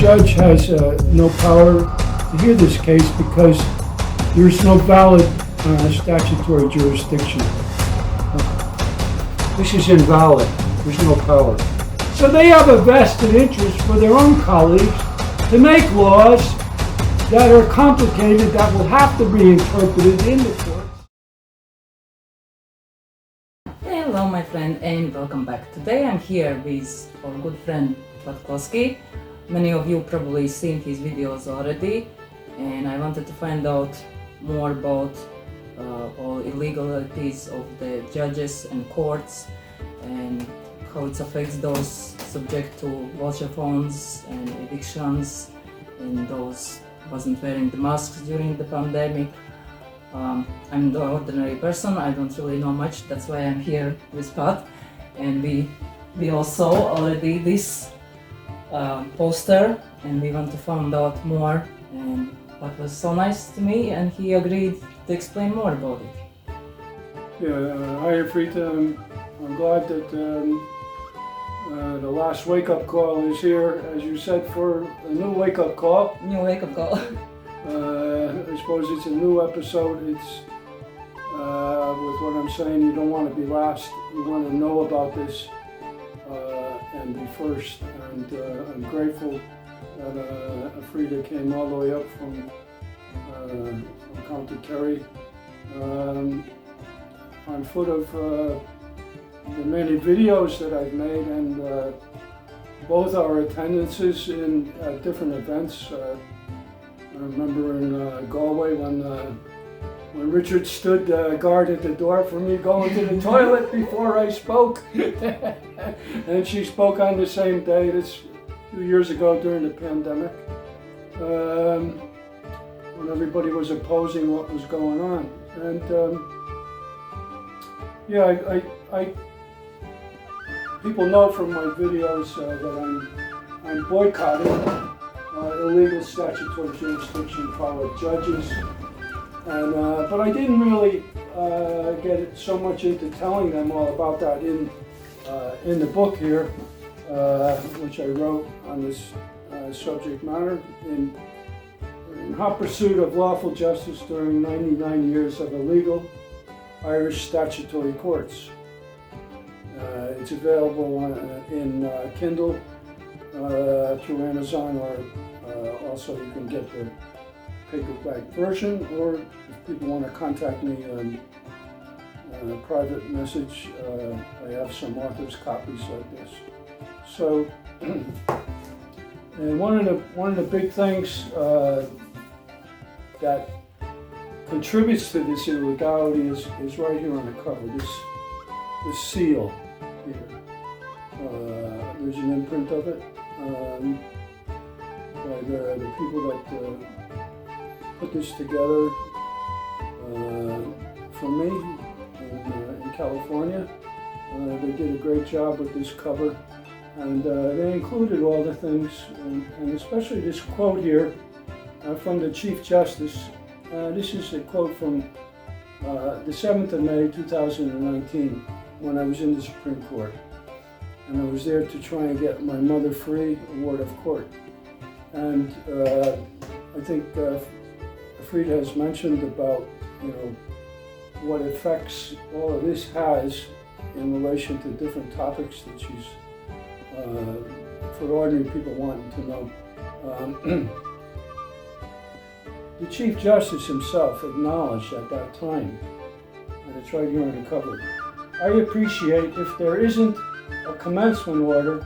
judge has no power to hear this case because there's no valid statutory jurisdiction. This is invalid. There's no power. So they have a vested interest for their own colleagues to make laws that are complicated that will have to be interpreted in the courts. Hello my friend and welcome back. Today I'm here with our good friend Clohessy. Many of you probably seen his videos already, and I wanted to find out more about all illegalities of the judges and courts and how it affects those subject to voucher phones and evictions and those wasn't wearing the masks during the pandemic. I'm the ordinary person, I don't really know much, that's why I'm here with Pat, and we also already this poster and we want to find out more, and Pat was so nice to me and he agreed to explain more about it. Yeah, hi Frida, I'm glad that the last wake-up call is here, as you said, for a new wake-up call. New wake-up call. I suppose it's a new episode. It's with what I'm saying, you don't want to be last. You want to know about this and be first. And I'm grateful that Frida came all the way up from County Kerry on foot of the many videos that I've made, and both our attendances in different events. I remember in Galway when Richard stood guard at the door for me going to the toilet before I spoke. And she spoke on the same day, this 2 years ago during the pandemic, when everybody was opposing what was going on. And yeah, I people know from my videos that I'm boycotting illegal statutory jurisdiction power judges, and but I didn't really get so much into telling them all about that in the book here, which I wrote on this subject matter in hot pursuit of lawful justice during 99 years of illegal Irish statutory courts. It's available in Kindle through Amazon, or also you can get the paperback version, or if people want to contact me on a private message, I have some author's copies like this. So, and one of the big things that contributes to this illegality is right here on the cover, this seal here. There's an imprint of it by the people that put this together for me in California. They did a great job with this cover, and they included all the things, and especially this quote here from the Chief Justice. This is a quote from the 7th of May 2019, when I was in the Supreme Court. And I was there to try and get my mother free, a ward of court. And I think Frida has mentioned about, what effects all of this has in relation to different topics that she's, for ordinary people wanting to know. The Chief Justice himself acknowledged at that time, and it's right here on the cover, I appreciate if there isn't a commencement order,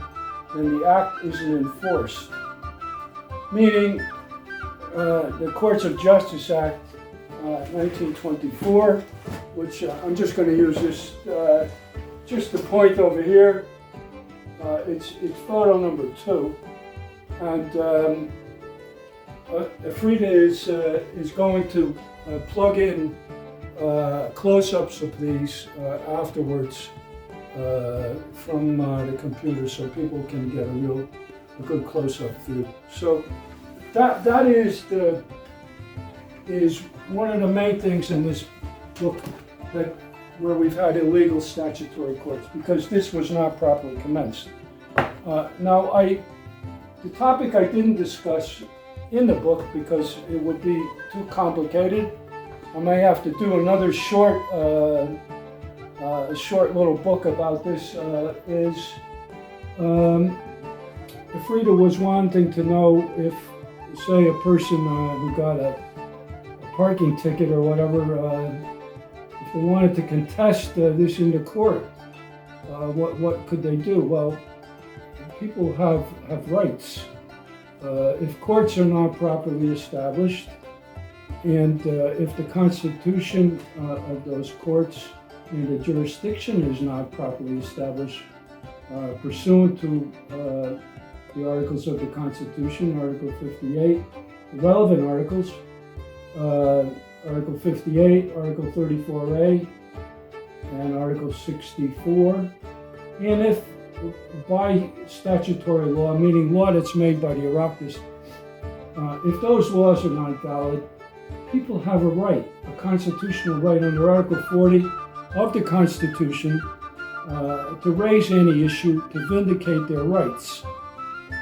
then the act isn't enforced. Meaning, the Courts of Justice Act 1924, which I'm just going to use this, just the point over here. It's photo number 2, and Frida is going to plug in close-ups of these afterwards from the computer, so people can get a good close-up view. So that is one of the main things in this book, that where we've had illegal statutory courts, because this was not properly commenced. Now the topic I didn't discuss in the book because it would be too complicated. I may have to do another short little book about this. If Frida was wanting to know if, say, a person who got a parking ticket or whatever, if they wanted to contest this in the court, what could they do? Well, people have rights. If courts are not properly established, and if the constitution of those courts and the jurisdiction is not properly established, pursuant to the articles of the Constitution, Article 58, the relevant articles, Article 58, Article 34A, and Article 64, and if by statutory law, meaning law that's made by the Oireachtas, if those laws are not valid, people have a right, a constitutional right under Article 40 of the Constitution to raise any issue, to vindicate their rights.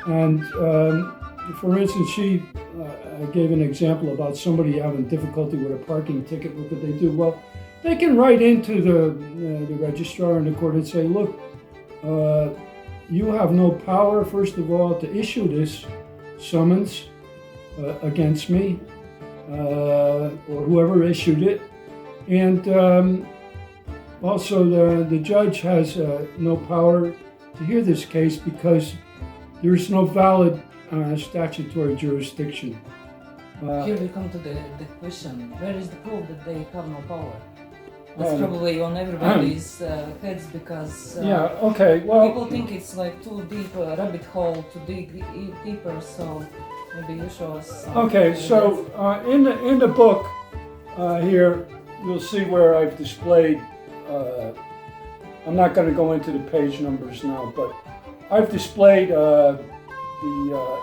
And for instance, she gave an example about somebody having difficulty with a parking ticket. What could they do? Well, they can write into the registrar in the court and say, look, you have no power, first of all, to issue this summons against me, or whoever issued it. And also the judge has no power to hear this case because there's no valid statutory jurisdiction. Here we come to the question, where is the proof that they have no power? That's probably on everybody's heads because people think it's like too deep a rabbit hole to dig deeper, so maybe you show us some. Okay, so in the book here, you'll see where I've displayed, I'm not going to go into the page numbers now, but I've displayed the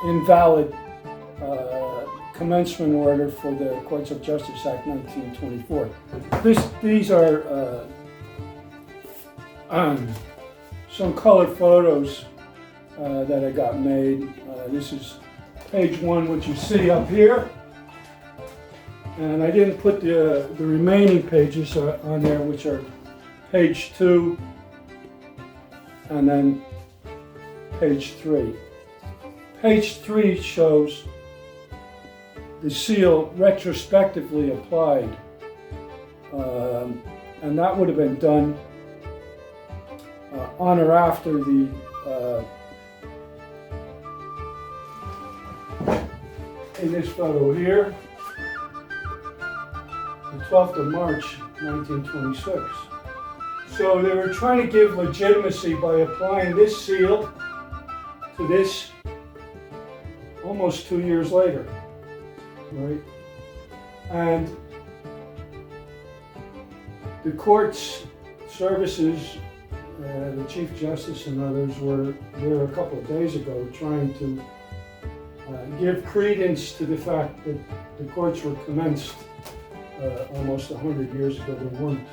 invalid commencement order for the Courts of Justice Act 1924. These are some colored photos that I got made. This is page 1, which you see up here. And I didn't put the remaining pages on there, which are page 2 and then page 3. Page 3 shows the seal retrospectively applied, and that would have been done on or after the in this photo here, the 12th of March 1926. So they were trying to give legitimacy by applying this seal to this almost 2 years later. Right? And the court's services, the Chief Justice and others were there a couple of days ago trying to give credence to the fact that the courts were commenced almost 100 years ago. They weren't.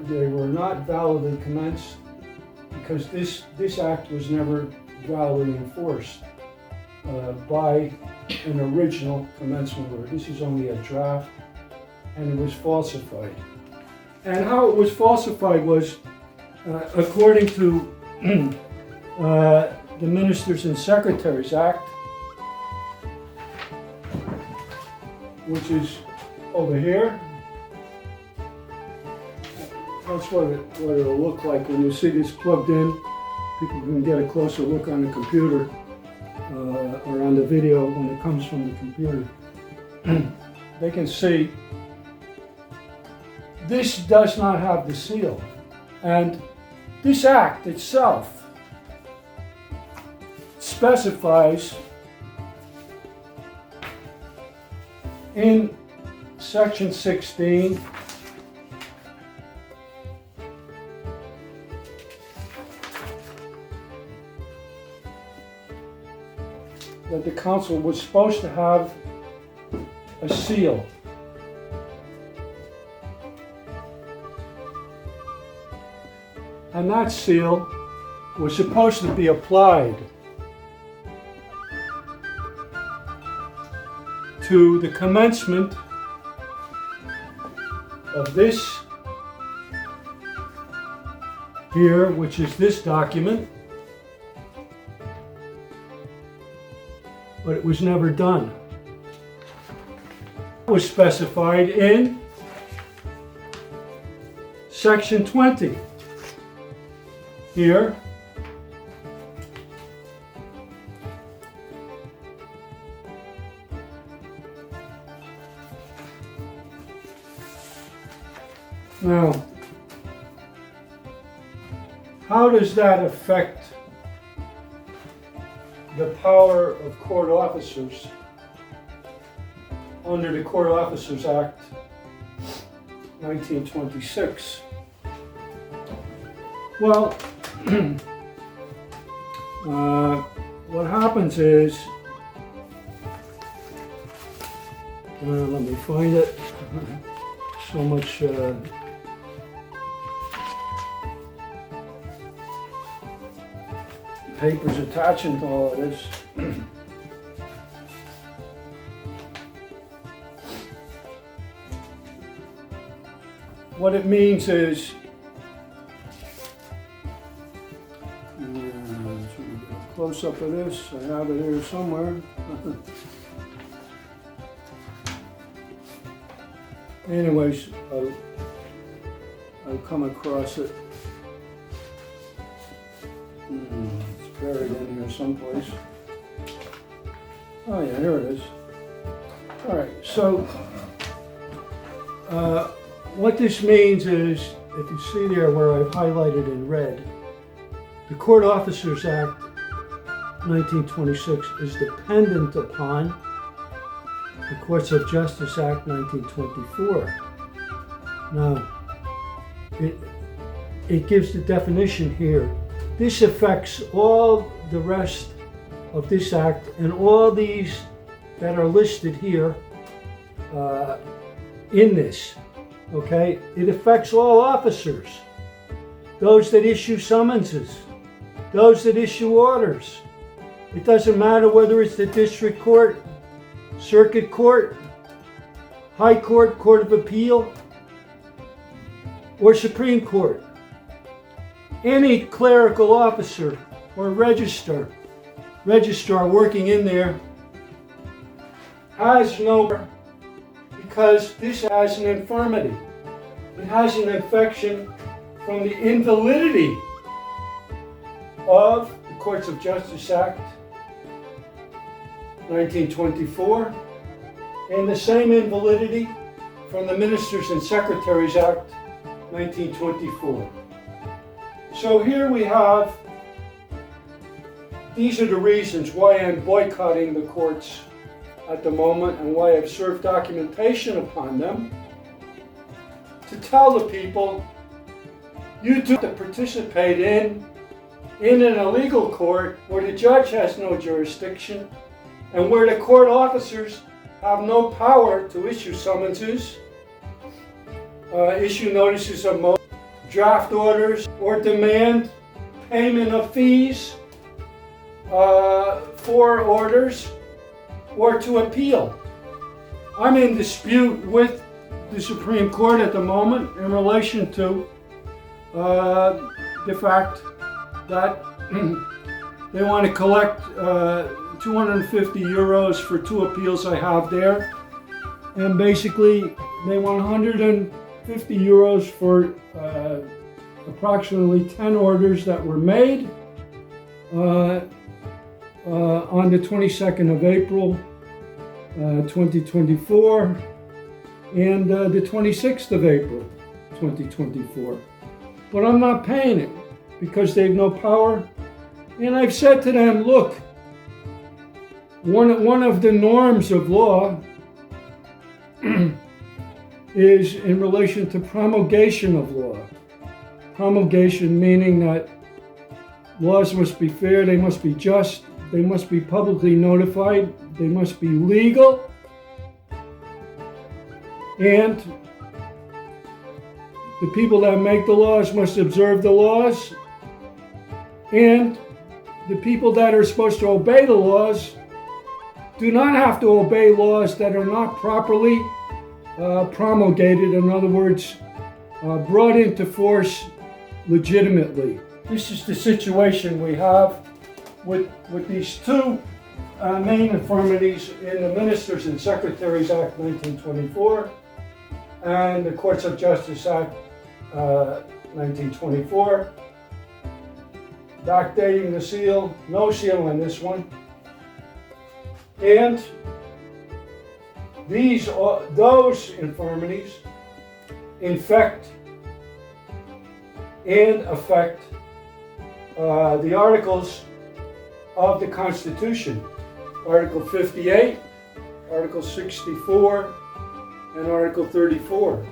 They were not validly commenced because this act was never validly enforced by an original commencement order. This is only a draft, and it was falsified. And how it was falsified was, according to the Ministers and Secretaries Act, which is over here. That's what it'll look like when you see this plugged in. People can get a closer look on the computer or on the video when it comes from the computer. They can see this does not have the seal. And this act itself specifies in section 16 that the council was supposed to have a seal. And that seal was supposed to be applied to the commencement of this here, which is this document, but it was never done. It was specified in Section 20 here. Now, how does that affect the power of court officers under the Court Officers Act 1926? Well, what happens is, let me find it. So much papers attaching to all of this. What it means is, close up of this, I have it here somewhere. Anyways, I'll come across it. It's buried in here someplace. Oh yeah, here it is. All right, so what this means is, if you see there where I've highlighted in red, the Court Officers Act 1926 is dependent upon the Courts of Justice Act 1924. Now, it gives the definition here. This affects all the rest of this act and all these that are listed here in this, okay? It affects all officers, those that issue summonses, those that issue orders. It doesn't matter whether it's the district court, circuit court, high court, court of appeal, or Supreme Court. Any clerical officer or registrar working in there has no, because this has an infirmity. It has an infection from the invalidity of the Courts of Justice Act 1924 and the same invalidity from the Ministers and Secretaries Act 1924. So here we have, these are the reasons why I'm boycotting the courts at the moment and why I've served documentation upon them to tell the people, you do to participate in an illegal court where the judge has no jurisdiction and where the court officers have no power to issue summonses, issue notices of motion, draft orders, or demand payment of fees for orders, or to appeal. I'm in dispute with the Supreme Court at the moment in relation to the fact that they want to collect 250 euros for 2 appeals I have there, and basically they want 150 euros for approximately 10 orders that were made on the 22nd of April 2024 and the 26th of April 2024. But I'm not paying it because they have no power. And I've said to them, look, one of the norms of law is in relation to promulgation of law. Promulgation meaning that laws must be fair, they must be just, they must be publicly notified, they must be legal, and the people that make the laws must observe the laws, and the people that are supposed to obey the laws do not have to obey laws that are not properly promulgated, in other words, brought into force legitimately. This is the situation we have with these two main infirmities in the Ministers and Secretaries Act 1924 and the Courts of Justice Act 1924. Backdating the seal, no seal on this one. And those infirmities infect and affect the articles of the Constitution. Article 58, Article 64, and Article 34.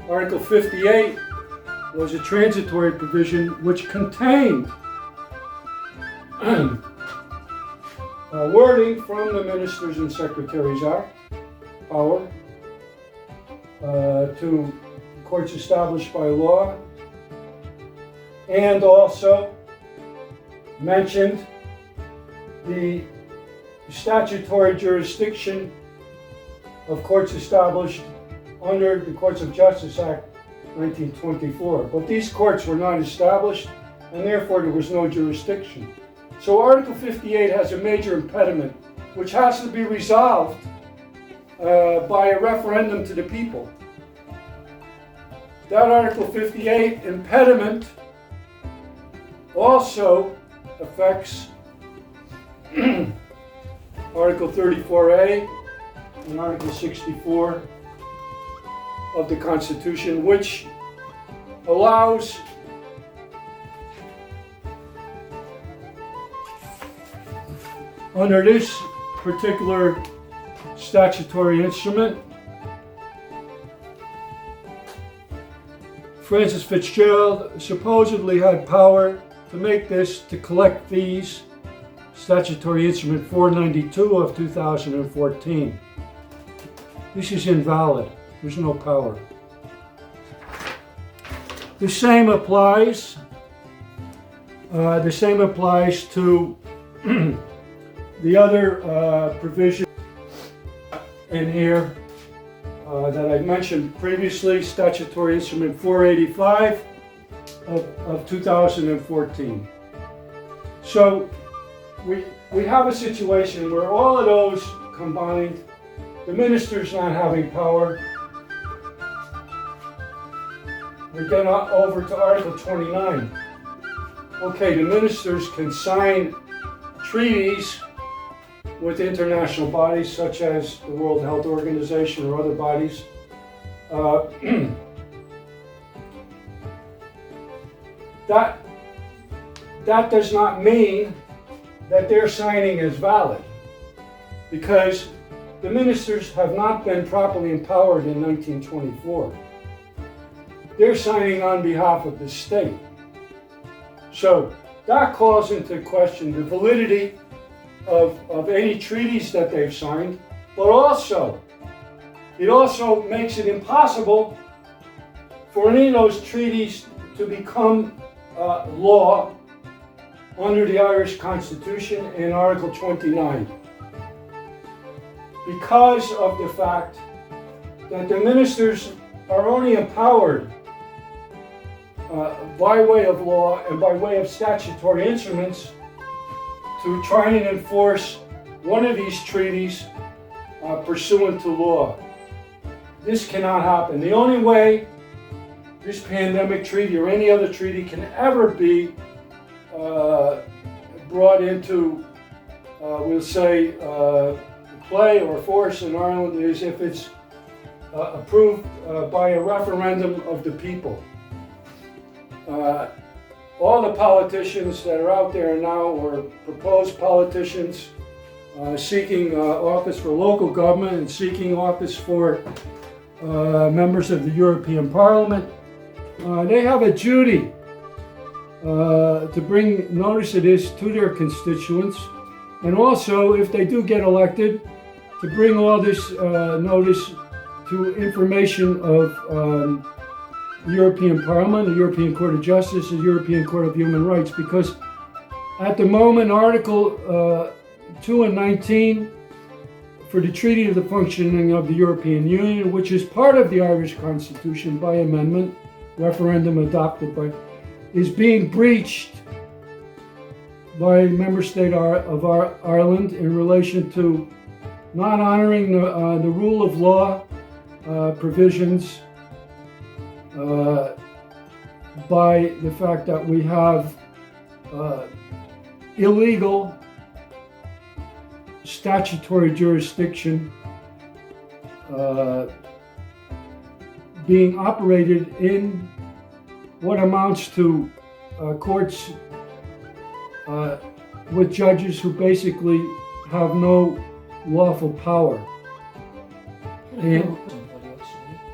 Article 58 was a transitory provision which contained wording from the Ministers and Secretaries Act, power to courts established by law, and also mentioned the statutory jurisdiction of courts established under the Courts of Justice Act 1924. But these courts were not established, and therefore there was no jurisdiction. So Article 58 has a major impediment, which has to be resolved by a referendum to the people. That Article 58 impediment also affects Article 34A and Article 64 of the Constitution, which allows under this particular statutory instrument, Francis Fitzgerald supposedly had power to make this, to collect fees, Statutory Instrument 492 of 2014. This is invalid. There's no power. The same applies to the other provision in here that I mentioned previously, Statutory Instrument 485 of 2014. So we have a situation where all of those combined, the ministers not having power. We get over to Article 29. Okay, the ministers can sign treaties with international bodies such as the World Health Organization or other bodies. That does not mean that their signing is valid, because the ministers have not been properly empowered in 1924. They're signing on behalf of the state. So that calls into question the validity of any treaties that they've signed, but also, it also makes it impossible for any of those treaties to become law under the Irish Constitution in Article 29. Because of the fact that the ministers are only empowered by way of law and by way of statutory instruments to try and enforce one of these treaties pursuant to law. This cannot happen. The only way this pandemic treaty or any other treaty can ever be brought into, we'll say, play or force in Ireland is if it's approved by a referendum of the people. All the politicians that are out there now, or proposed politicians seeking office for local government and seeking office for members of the European Parliament, they have a duty to bring notice of this to their constituents, and also, if they do get elected, to bring all this notice to information of the European Parliament, the European Court of Justice, the European Court of Human Rights, because at the moment Article 2 and 19 for the Treaty of the Functioning of the European Union, which is part of the Irish Constitution by amendment, referendum adopted by, is being breached by member state of Ireland in relation to not honoring the rule of law provisions by the fact that we have illegal statutory jurisdiction being operated in what amounts to courts with judges who basically have no lawful power. And,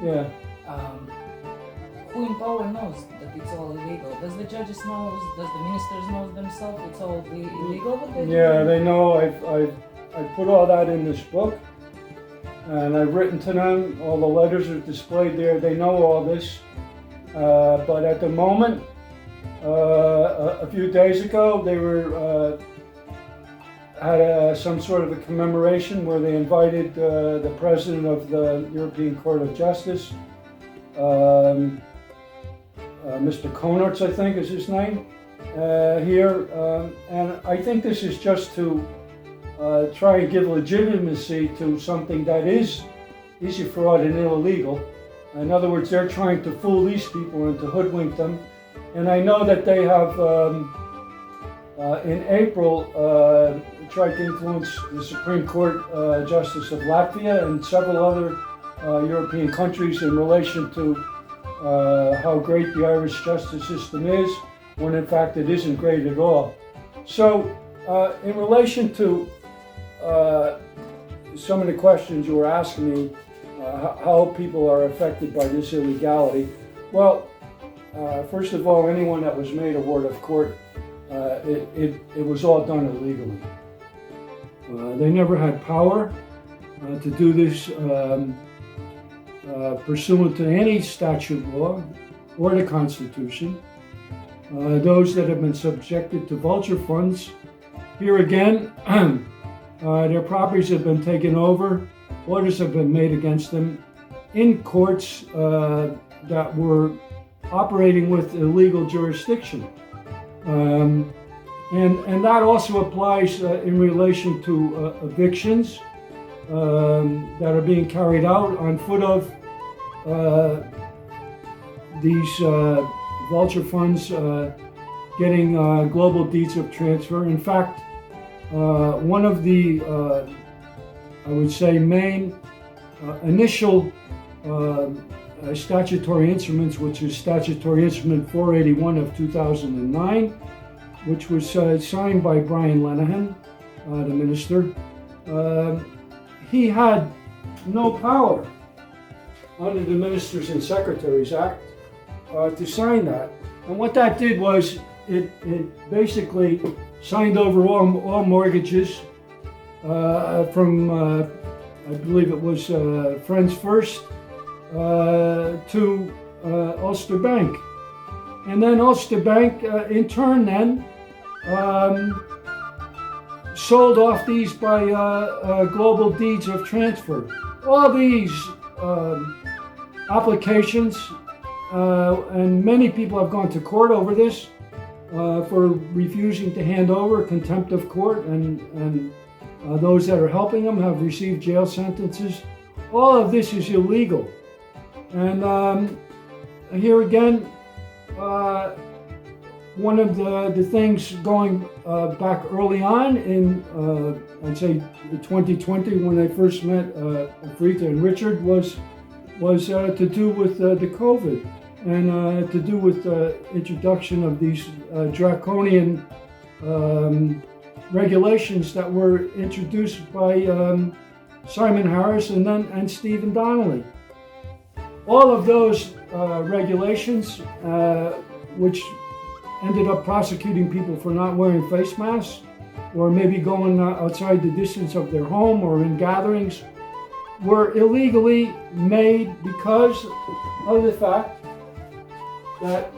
yeah. Who in power knows that it's all illegal? Does the judges know? Does the ministers know themselves it's all illegal? What they Yeah, they know. I put all that in this book, and I've written to them. All the letters are displayed there. They know all this, but at the moment, a few days ago, they were had some sort of a commemoration where they invited the president of the European Court of Justice, Mr. Konarts, I think is his name, here, and I think this is just to try and give legitimacy to something that is a fraud and illegal. In other words, they're trying to fool these people and to hoodwink them. And I know that they have, in April, tried to influence the Supreme Court Justice of Latvia and several other European countries in relation to how great the Irish justice system is, when in fact it isn't great at all. So, in relation to some of the questions you were asking me, how people are affected by this illegality, well, first of all, anyone that was made a ward of court, it was all done illegally. They never had power to do this pursuant to any statute law or the Constitution. Those that have been subjected to vulture funds, here again, their properties have been taken over, orders have been made against them in courts that were operating with illegal jurisdiction. And that also applies in relation to evictions that are being carried out on foot of these vulture funds getting global deeds of transfer. In fact, one of the, I would say, main initial statutory instruments, which is Statutory Instrument 481 of 2009, which was signed by Brian Lenihan, the minister. He had no power under the Ministers and Secretaries Act to sign that. And what that did was it basically signed over all mortgages from, I believe it was Friends First, to Ulster Bank. And then Ulster Bank, in turn then, sold off these by global deeds of transfer. All these applications, and many people have gone to court over this for refusing to hand over, contempt of court, and those that are helping them have received jail sentences. All of this is illegal. And here again, one of the things going back early on in, I'd say 2020, when I first met Frita and Richard, was to do with the COVID, and to do with the introduction of these draconian regulations that were introduced by Simon Harris and Stephen Donnelly. All of those regulations, which ended up prosecuting people for not wearing face masks, or maybe going outside the distance of their home or in gatherings, were illegally made because of the fact that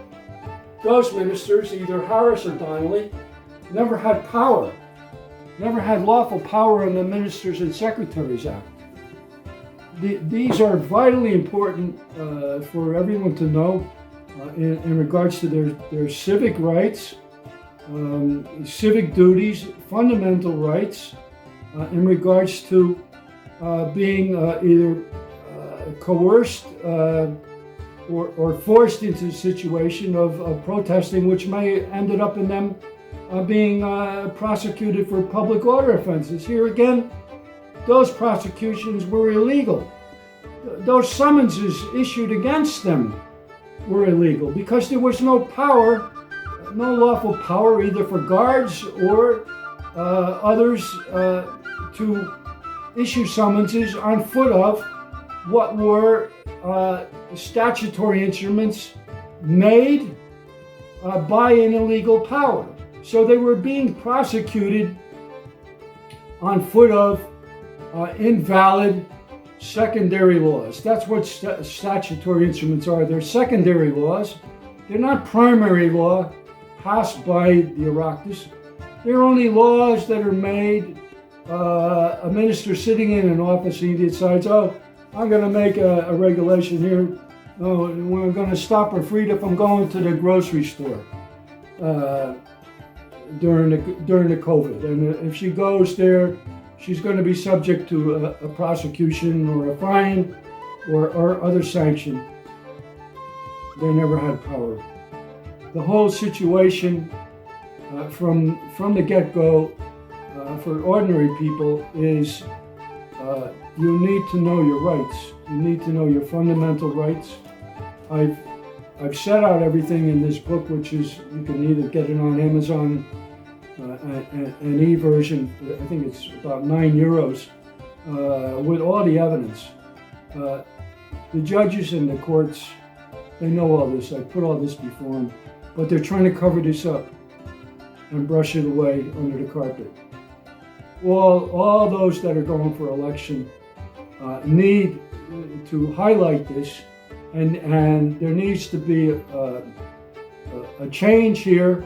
those ministers, either Harris or Donnelly, never had power never had lawful power in the Ministers and Secretaries Act. These are vitally important for everyone to know in regards to their civic rights, civic duties, fundamental rights, in regards to being either coerced or forced into a situation of protesting, which may ended up in them being prosecuted for public order offenses. Here again, those prosecutions were illegal. Those summonses issued against them were illegal because there was no power, no lawful power either for guards or others to issue summonses on foot of what were statutory instruments made by an illegal power. So they were being prosecuted on foot of invalid secondary laws. That's what statutory instruments are. They're secondary laws. They're not primary law passed by the Oireachtas. They're only laws that are made. A minister sitting in an office, he decides, oh, I'm going to make a regulation here. Oh, we're going to stop her free if I'm going to the grocery store during the COVID. And if she goes there, she's going to be subject to a prosecution or a fine or other sanction. They never had power. The whole situation from the get-go for ordinary people is you need to know your rights. You need to know your fundamental rights. I've set out everything in this book, which is, you can either get it on Amazon, an e-version, I think it's about €9, with all the evidence. The judges and the courts, they know all this. I put all this before them, but they're trying to cover this up and brush it away under the carpet. All those that are going for election need to highlight this, and there needs to be a change here.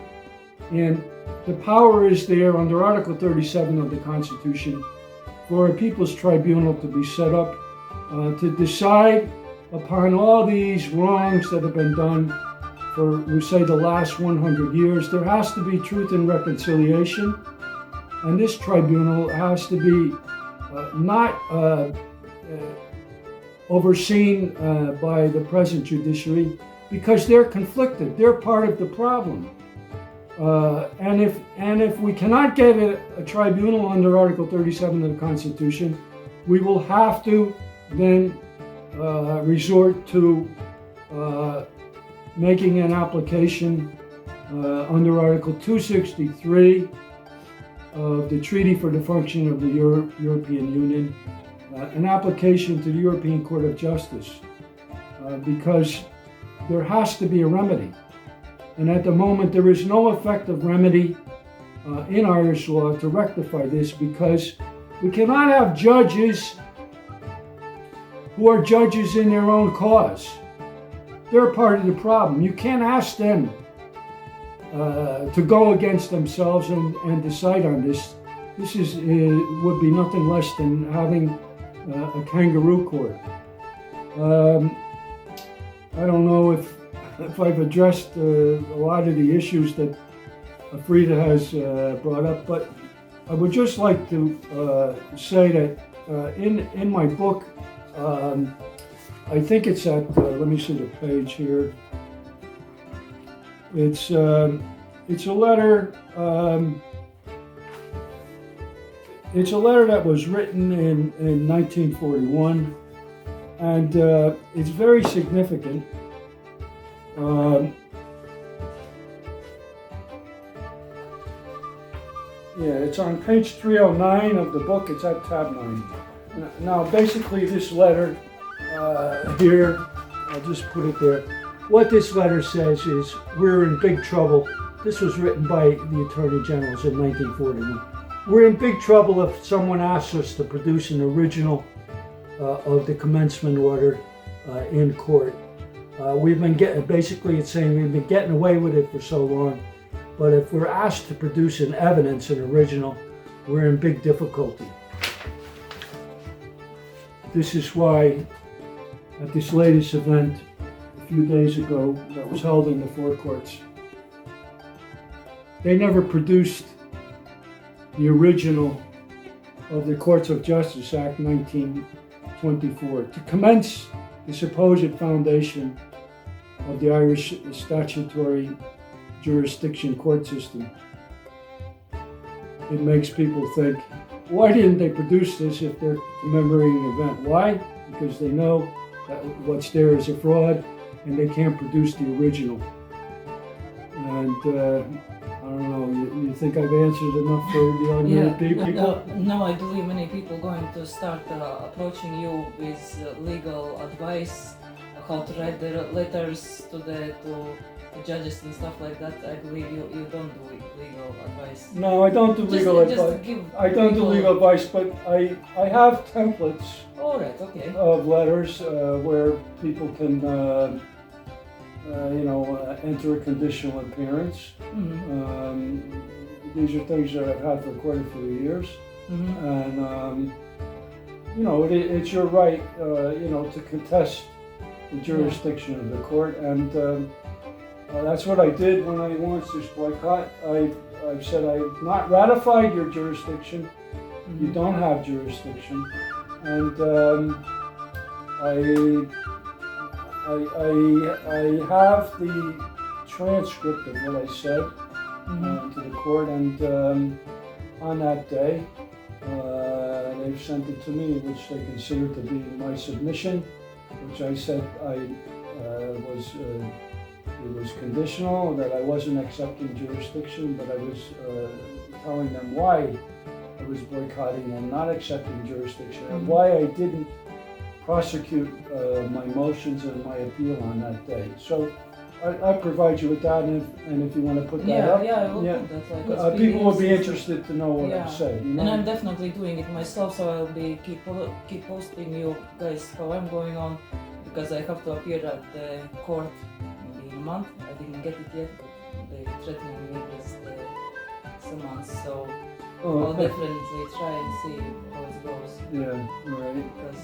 And the power is there under Article 37 of the Constitution for a People's Tribunal to be set up to decide upon all these wrongs that have been done for, we say, the last 100 years. There has to be truth and reconciliation, and this tribunal has to be not overseen by the present judiciary, because they're conflicted. They're part of the problem. And if we cannot get a tribunal under Article 37 of the Constitution, we will have to then resort to making an application under Article 263 of the Treaty for the Function of the European Union, an application to the European Court of Justice, because there has to be a remedy. And at the moment, there is no effective remedy in Irish law to rectify this, because we cannot have judges who are judges in their own cause. They're part of the problem. You can't ask them to go against themselves and decide on this. This would be nothing less than having a kangaroo court. I don't know if I've addressed a lot of the issues that Frida has brought up, but I would just like to say that in my book, I think it's at, let me see the page here. It's a letter. It's a letter that was written in 1941, and it's very significant. Yeah, it's on page 309 of the book. It's at tab 9. Now, basically, this letter here, I'll just put it there. What this letter says is, we're in big trouble. This was written by the Attorney Generals in 1941. We're in big trouble if someone asks us to produce an original of the commencement order in court. We've been basically it's saying we've been getting away with it for so long, but if we're asked to produce an evidence, an original, we're in big difficulty. This is why at this latest event a few days ago that was held in the forecourts, they never produced the original of the Courts of Justice Act 1924 to commence the supposed foundation of the Irish statutory jurisdiction court system. It makes people think, why didn't they produce this if they're commemorating an event? Why? Because they know that what's there is a fraud and they can't produce the original. And I don't know, you think I've answered enough for the ordinary people? No, I believe many people going to start approaching you with legal advice, how to write their letters to the judges and stuff like that. I believe you don't do legal advice. No, I don't do legal advice. I don't do legal advice, but I have templates of letters where people can enter a conditional appearance. Mm-hmm. These are things that I've had for quite a few years. Mm-hmm. And it's your right to contest the jurisdiction of the court, and that's what I did when I launched this boycott. I've said I've not ratified your jurisdiction. Mm-hmm. You don't have jurisdiction, and I have the transcript of what I said to the court, and on that day they've sent it to me, which they consider to be my submission, which I said it was conditional, that I wasn't accepting jurisdiction, but I was telling them why I was boycotting and not accepting jurisdiction, and why I didn't prosecute my motions and my appeal on that day. So I'll provide you with that, and if you want to put that up, I will put that. People will be interested to know what I say. And I'm definitely doing it myself, so I'll be keep posting you guys how I'm going on, because I have to appear at the court maybe in a month. I didn't get it yet, but they threatening me with the summons, so I'll definitely try and see how it goes. Yeah, right. Because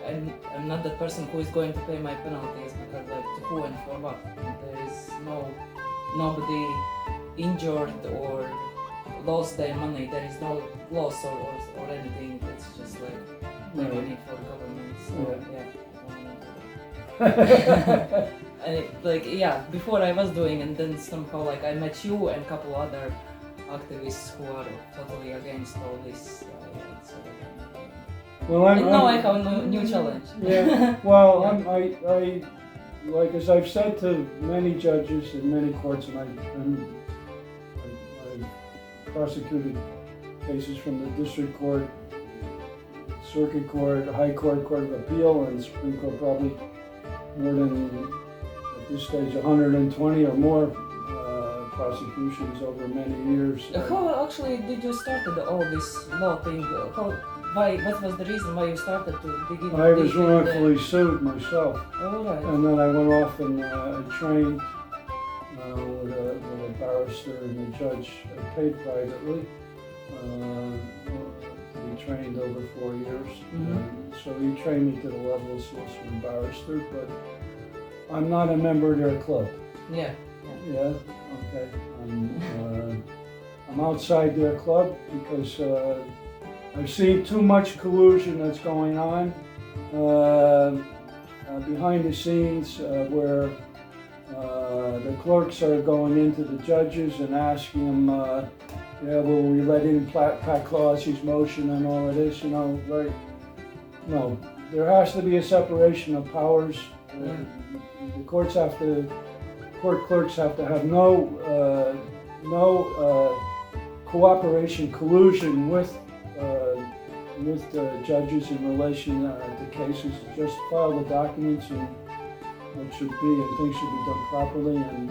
I'm not the person who is going to pay my penalties, because to who and for what? There is nobody injured or lost their money. There is no loss or anything. It's just money for government. So before I was doing, and then somehow I met you and a couple other activists who are totally against all this. Well, now I have a new challenge. Yeah. Well, I as I've said to many judges in many courts, and I've prosecuted cases from the district court, circuit court, high court, court of appeal, and Supreme Court, probably more than at this stage 120 or more prosecutions over many years. How actually did you start all this law thing? What was the reason why you started to begin? I was wrongfully sued myself. Oh, right. And then I went off and trained with a barrister and a judge. I paid privately to be trained over 4 years. Mm-hmm. So he trained me to the level of solicitor and barrister, but I'm not a member of their club. Yeah. Okay. I'm outside their club because I've seen too much collusion that's going on behind the scenes, where the clerks are going into the judges and asking them, will we let in Pat Clohessy's motion and all of this, right? No, there has to be a separation of powers. The court clerks have to have no cooperation, collusion with judges in relation to cases. Just file the documents and what should be, and things should be done properly. And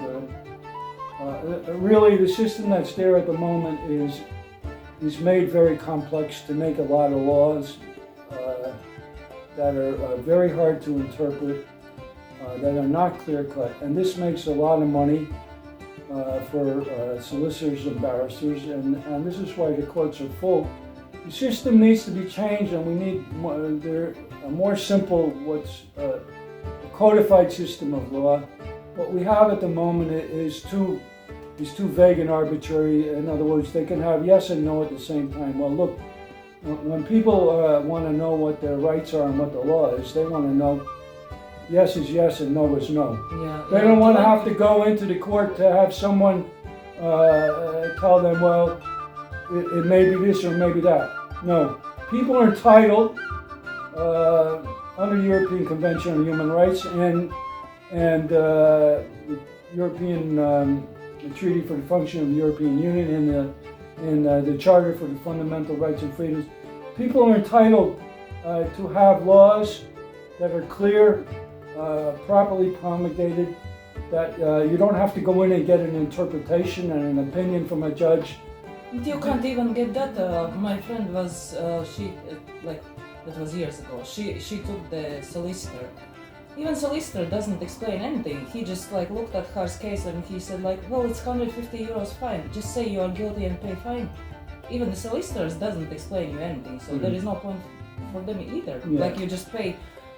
really, the system that's there at the moment is made very complex to make a lot of laws that are very hard to interpret, that are not clear-cut, and this makes a lot of money for solicitors and barristers, and this is why the courts are full. The system needs to be changed, and we need a more simple, a codified system of law. What we have at the moment is too vague and arbitrary. In other words, they can have yes and no at the same time. Well, look, when people want to know what their rights are and what the law is, they want to know yes is yes and no is no. Yeah, they don't want to have to go into the court to have someone tell them, well, it may be this or maybe that. No, people are entitled under the European Convention on Human Rights and the European the Treaty for the Function of the European Union and the Charter for the Fundamental Rights and Freedoms. People are entitled to have laws that are clear, properly promulgated, that you don't have to go in and get an interpretation and an opinion from a judge. You can't even get that. My friend was, that was years ago. She took the solicitor. Even solicitor doesn't explain anything. He just looked at her case and he said well, it's 150 euros fine. Just say you are guilty and pay fine. Even the solicitors doesn't explain you anything, so there is no point for them either. Yeah. You just pay,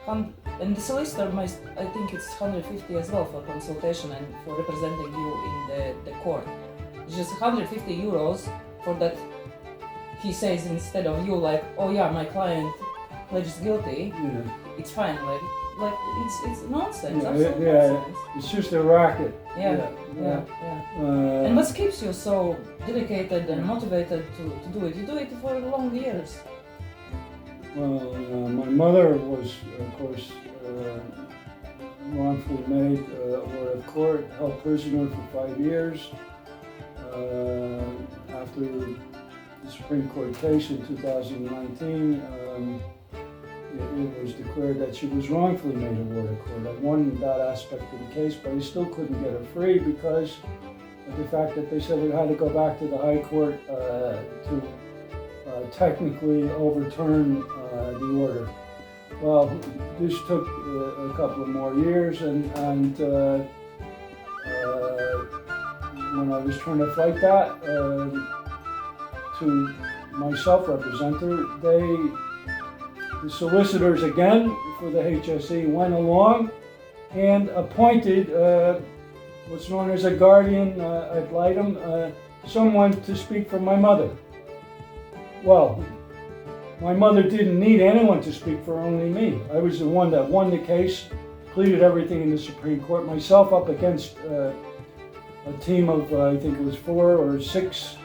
and the solicitor I think it's 150 as well for consultation and for representing you in the court. It's just 150 euros for that. He says instead of you oh yeah, my client pledges guilty, it's fine. It's nonsense. Absolute nonsense. It's just a racket. Yeah. And what keeps you so dedicated and motivated to do it? You do it for long years. Well, my mother was, of course, wrongfully made aware of court, held prisoner for 5 years. After the Supreme Court case in 2019, it was declared that she was wrongfully made aware of court. I won that aspect of the case, but I still couldn't get her free because of the fact that they said it had to go back to the High Court to technically overturn the order. Well, this took a couple of more years, and when I was trying to fight that, to my self-representative, the solicitors again for the HSE went along and appointed what's known as a guardian ad litem, someone to speak for my mother. Well, my mother didn't need anyone to speak for, only me. I was the one that won the case, pleaded everything in the Supreme Court, myself up against a team of, I think it was 4 or 6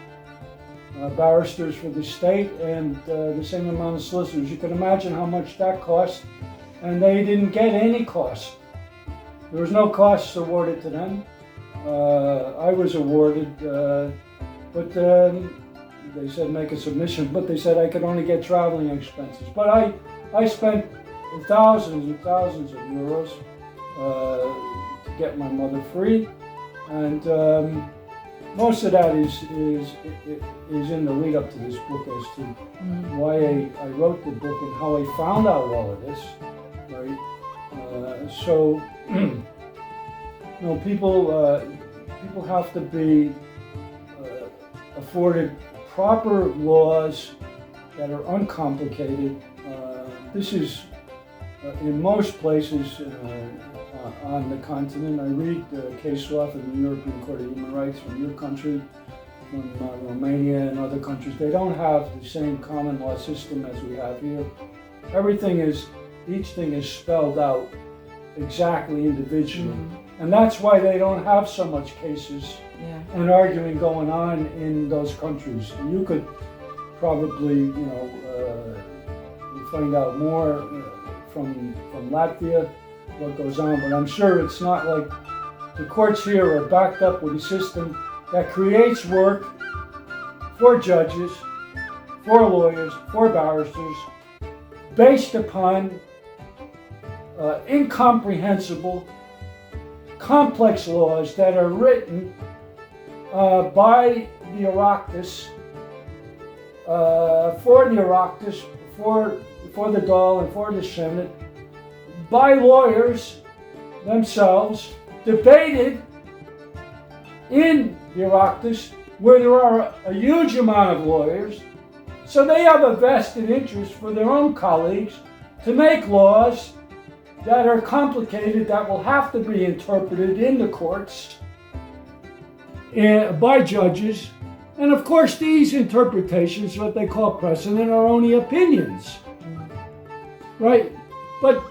barristers for the state and the same amount of solicitors. You can imagine how much that cost, and they didn't get any cost. There was no costs awarded to them. I was awarded, but they said make a submission, but they said I could only get traveling expenses. But I spent thousands and thousands of euros to get my mother free, and most of that is in the lead up to this book as to why I wrote the book and how I found out all of this, right? So, people have to be afforded proper laws that are uncomplicated. This is in most places on the continent. I read case law from the European Court of Human Rights from your country, from Romania and other countries. They don't have the same common law system as we have here. Each thing is spelled out exactly individually. And that's why they don't have so much cases and arguing going on in those countries. You could probably, find out more from Latvia what goes on, but I'm sure it's not like the courts here are backed up with a system that creates work for judges, for lawyers, for barristers, based upon incomprehensible, complex laws that are written by the Oireachtas, for the Oireachtas, for the Dáil and for the Senate, by lawyers themselves, debated in the Oireachtas, where there are a huge amount of lawyers, so they have a vested interest for their own colleagues to make laws that are complicated, that will have to be interpreted in the courts by judges. And of course, these interpretations, what they call precedent, are only opinions, right? But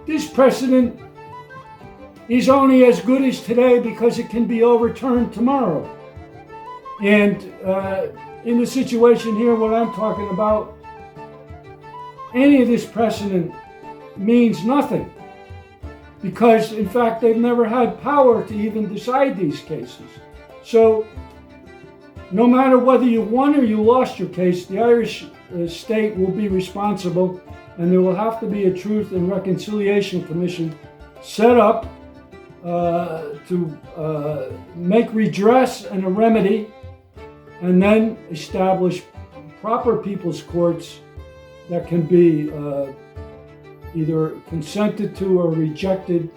this precedent is only as good as today because it can be overturned tomorrow. And in the situation here, what I'm talking about, any of this precedent means nothing, because in fact they've never had power to even decide these cases. So no matter whether you won or you lost your case, the Irish state will be responsible, and there will have to be a Truth and Reconciliation Commission set up to make redress and a remedy, and then establish proper people's courts that can be either consented to or rejected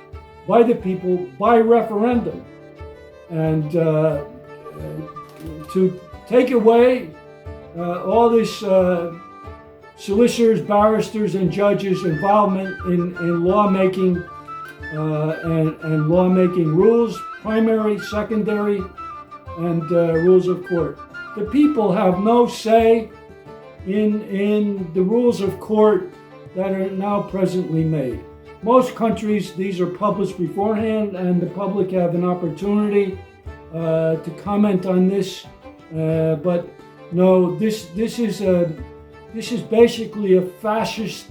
by the people by referendum. And to take away all this solicitors, barristers, and judges' involvement in lawmaking and lawmaking rules, primary, secondary, and rules of court. The people have no say in the rules of court that are now presently made. Most countries, these are published beforehand, and the public have an opportunity to comment on this. But no, this is basically a fascist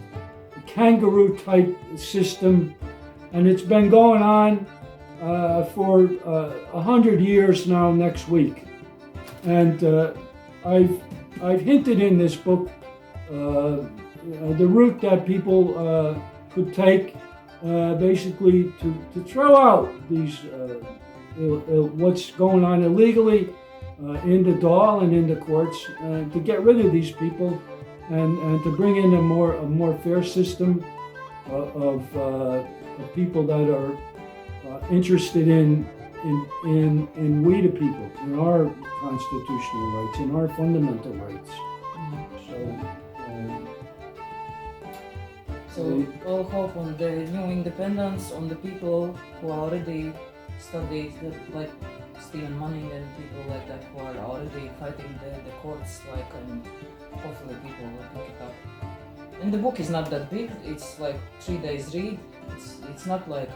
kangaroo type system, and it's been going on for 100 years now next week. And I've hinted in this book the route that people could take basically to throw out these what's going on illegally in the Dáil and in the courts, to get rid of these people and to bring in a more fair system of people that are interested in we the people, in our constitutional rights, in our fundamental rights. So all hope on the new independence, on the people who already studied, like Stephen Manning and people like that, who are already fighting the courts, like, and hopefully people will pick it up. And the book is not that big, it's like 3 days read. It's not like,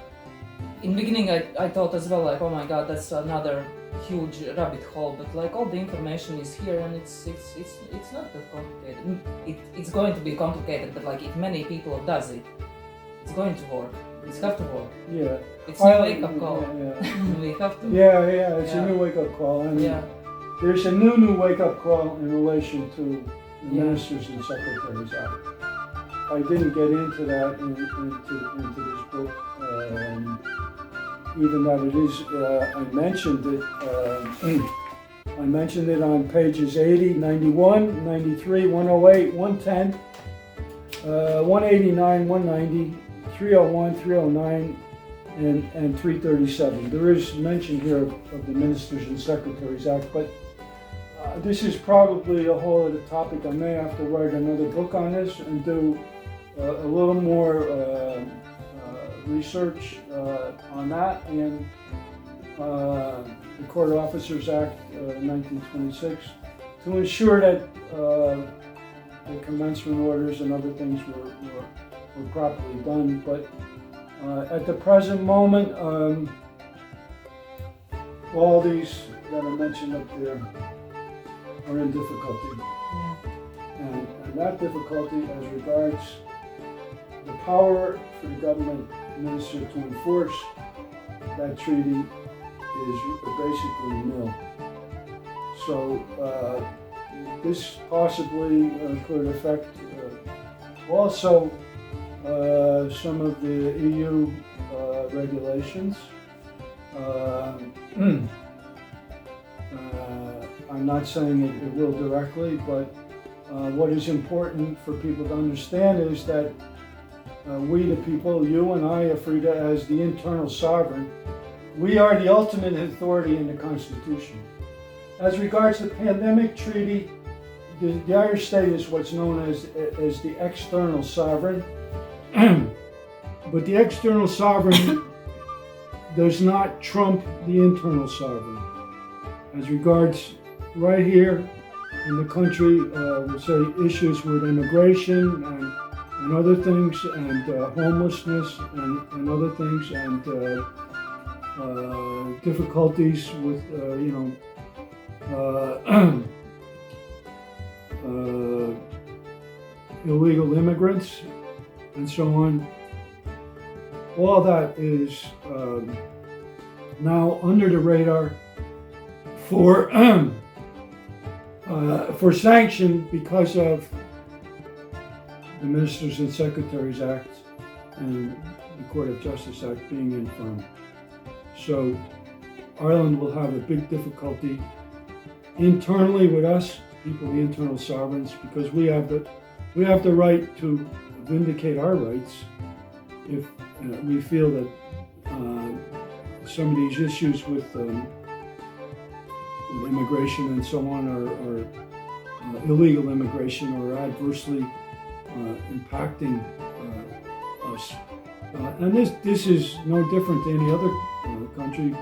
in the beginning I thought as well, like, oh my god, that's another huge rabbit hole, but like all the information is here, and it's not that complicated. It's going to be complicated, but like if many people does it, it's going to work. It's have to work. Yeah. It's a wake up call. Yeah. We have to. Yeah. It's a new wake up call, and there's a new wake up call in relation to the Ministers and Secretaries Act. I didn't get into that into this book. Even that it is, I mentioned it on pages 80, 91, 93, 108, 110, 189, 190, 301, 309, and 337. There is mention here of the Ministers and Secretaries Act, but this is probably a whole other topic. I may have to write another book on this and do a little more research on that, and the Court Officers Act 1926, to ensure that the commencement orders and other things were properly done. But at the present moment, all these that I mentioned up there are in difficulty. And that difficulty as regards the power for the government minister to enforce that treaty is basically nil. So this possibly could affect also some of the EU regulations. I'm not saying it will directly, but what is important for people to understand is that we the people, you and I, Afrida, as the internal sovereign, We are the ultimate authority in the Constitution. As regards the pandemic treaty, the Irish state is what's known as the external sovereign. But the external sovereign does not trump the internal sovereign. As regards right here in the country, we'll say issues with immigration and other things, and homelessness and other things, and difficulties with, illegal immigrants and so on. All that is now under the radar for sanction because of the Ministers and Secretaries Act and the Court of Justice Act being infirm. So Ireland will have a big difficulty internally with us, people, the internal sovereigns, because we have the right to vindicate our rights if we feel that some of these issues with immigration and so on are illegal immigration or adversely impacting us. And this is no different to any other country.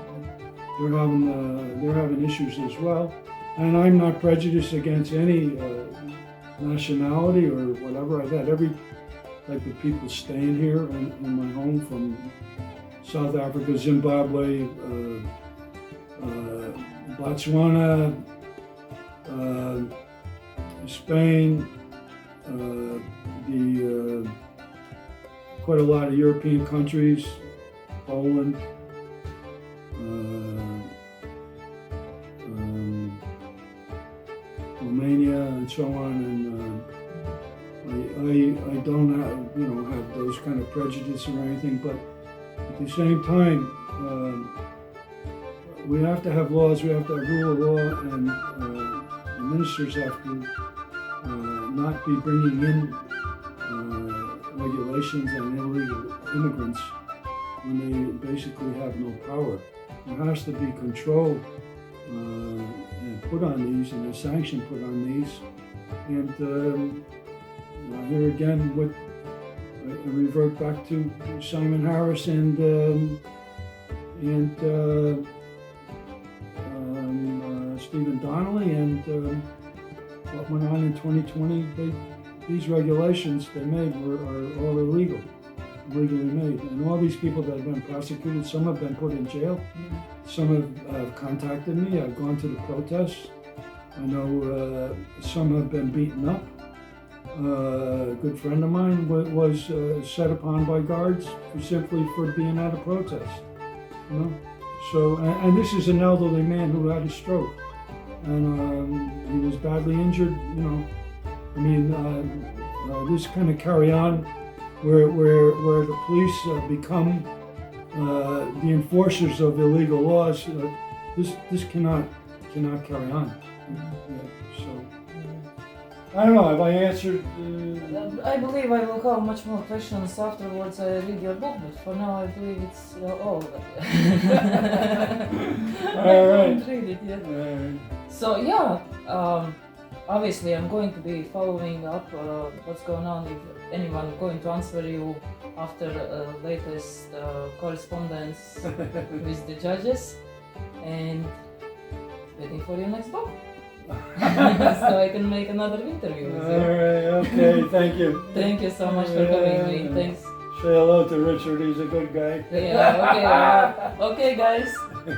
They're having issues as well. And I'm not prejudiced against any nationality or whatever. I've had every type of people staying here in my home, from South Africa, Zimbabwe, Botswana, Spain, quite a lot of European countries, Poland, Romania, and so on. And I don't have those kind of prejudice or anything, but at the same time, we have to have laws, we have to have rule of law, and the ministers have to not be bringing in regulations and illegal immigrants when they basically have no power. There has to be control and put on these, and a sanction put on these. And here again, I revert back to Simon Harris and Stephen Donnelly, and what went on in 2020. These regulations they made are all illegally made, and all these people that have been prosecuted, some have been put in jail, some have contacted me. I've gone to the protests. I know some have been beaten up. A good friend of mine was set upon by guards simply for being at a protest. So, and this is an elderly man who had a stroke, and he was badly injured. This kind of carry on, where the police become the enforcers of illegal laws. This cannot carry on. So I don't know. Have I answered? I believe I will have much more questions afterwards. I read your book, but for now I believe it's all. All right. Read it, yeah. All right. So yeah, obviously I'm going to be following up what's going on. If anyone going to answer you after latest correspondence with the judges, and waiting for your next book. So I can make another interview with you. Alright, okay, thank you. Thank you so much for having me. Thanks. Say hello to Richard, he's a good guy. Yeah, okay, okay guys.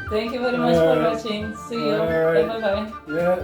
Thank you very much for Alright. watching. See you. Alright. Bye bye. Yeah.